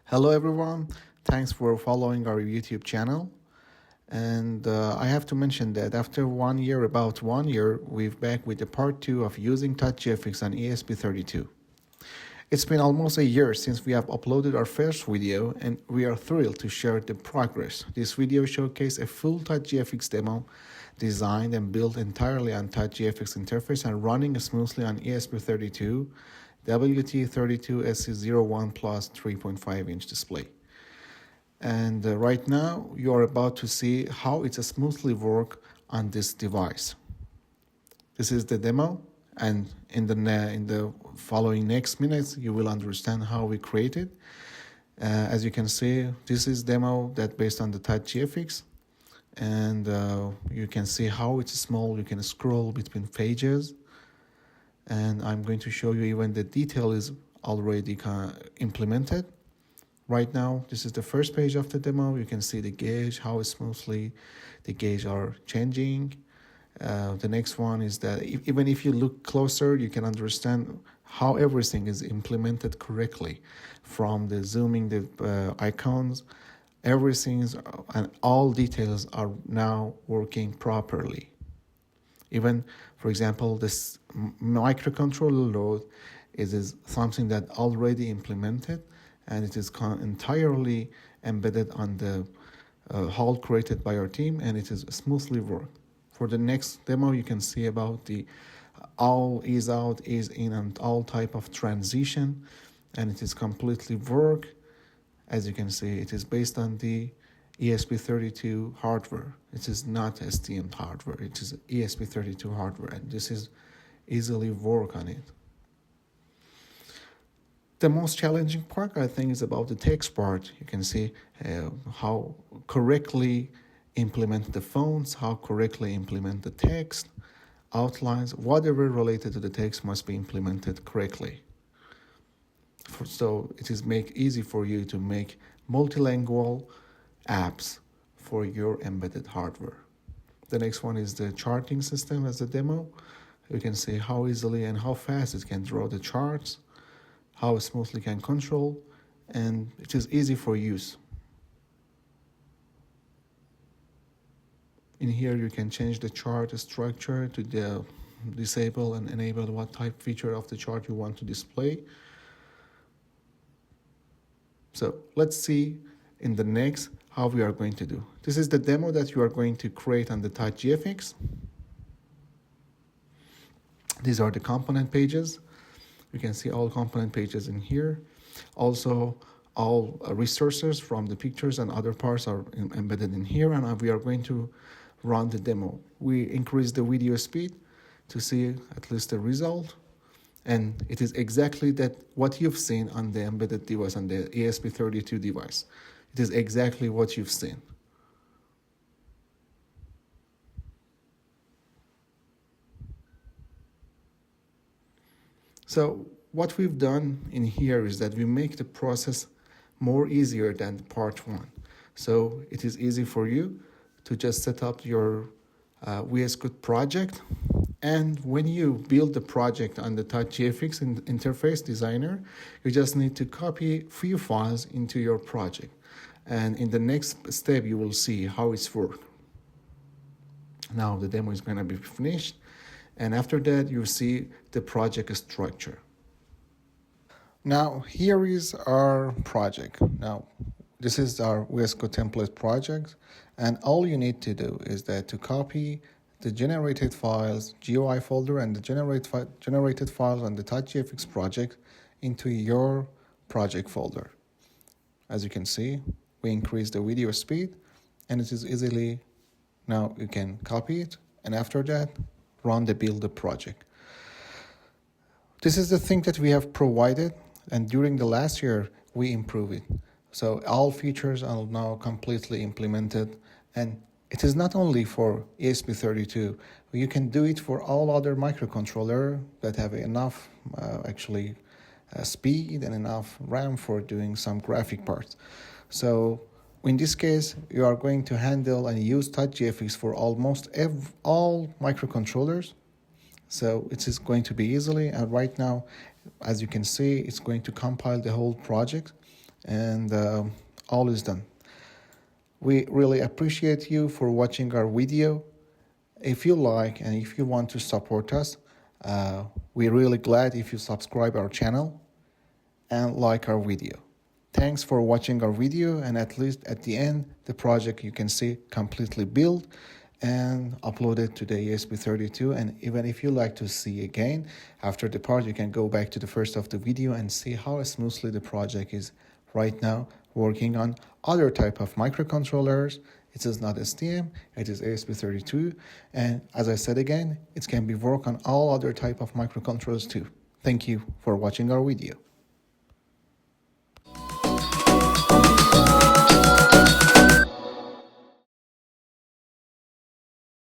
Hello everyone, thanks for following our YouTube channel. And I have to mention that after about 1 year, we're back with the part 2 of using TouchGFX on ESP32. It's been almost a year since we have uploaded our first video, and we are thrilled to share the progress. This video showcases a full TouchGFX demo designed and built entirely on TouchGFX interface and running smoothly on ESP32 WT32-SC01 PLUS 3.5-inch display. And right now you are about to see how it smoothly works on this device. This is the demo, and in the following next minutes you will understand how we created. As you can see, this is demo that based on the TouchGFX, and you can see how it's small. You can scroll between pages, and I'm going to show you even the detail is already implemented. Right now, this is the first page of the demo. You can see the gauge, how smoothly the gauge are changing. The next one is that even if you look closer, you can understand how everything is implemented correctly. From the zooming, the icons, everything is, and all details are now working properly. Even, for example, this microcontroller load is something that already implemented, and it is entirely embedded on the hall created by our team, and it is smoothly worked. For the next demo, you can see about the all ease out, ease in, and all type of transition, and it is completely work. As you can see, it is based on the ESP32 hardware. It is not STM hardware, it is ESP32 hardware, and this is easily work on it. The most challenging part, I think, is about the text part. You can see how correctly implement the fonts, how correctly implement the text, outlines, whatever related to the text must be implemented correctly. So it is make easy for you to make multilingual apps for your embedded hardware. The next one is the charting system as a demo. You can see how easily and how fast it can draw the charts, how smoothly can control, and it is easy for use. In here you can change the chart structure to disable and enable what type feature of the chart you want to display. So let's see in the next how we are going to do. This is the demo that you are going to create on the TouchGFX. These are the component pages. You can see all component pages in here. Also, all resources from the pictures and other parts are embedded in here, and we are going to run the demo. We increase the video speed to see at least the result, and it is exactly that what you've seen on the embedded device, on the ESP32 device. It is exactly what you've seen. So what we've done in here is that we make the process more easier than part 1. So it is easy for you to just set up your VS Code project, and when you build the project on the TouchGFX interface designer, you just need to copy few files into your project, and in the next step you will see how it's worked. Now the demo is going to be finished, and after that you see the project structure. Now here is our project. Now this is our VS Code template project, and all you need to do is that to copy the generated files, GUI folder, and the generated files on the TouchGFX project into your project folder. As you can see, we increase the video speed, and it is easily, now you can copy it, and after that, run the build the project. This is the thing that we have provided, and during the last year, we improved it. So all features are now completely implemented, and it is not only for ESP32. You can do it for all other microcontroller that have enough speed and enough RAM for doing some graphic parts. So in this case, you are going to handle and use TouchGFX for almost all microcontrollers. So it is going to be easily, and right now, as you can see, it's going to compile the whole project. and all is done. We really appreciate you for watching our video. If you like and if you want to support us, we're really glad if you subscribe our channel and like our video. Thanks for watching our video, and at least at the end, the project you can see completely built and uploaded to the ESP32. And even if you like to see again after the part, you can go back to the first of the video and see how smoothly the project is right now working on other type of microcontrollers. It is not STM, it is ESP32, and as I said again, it can be worked on all other type of microcontrollers too. Thank you for watching our video.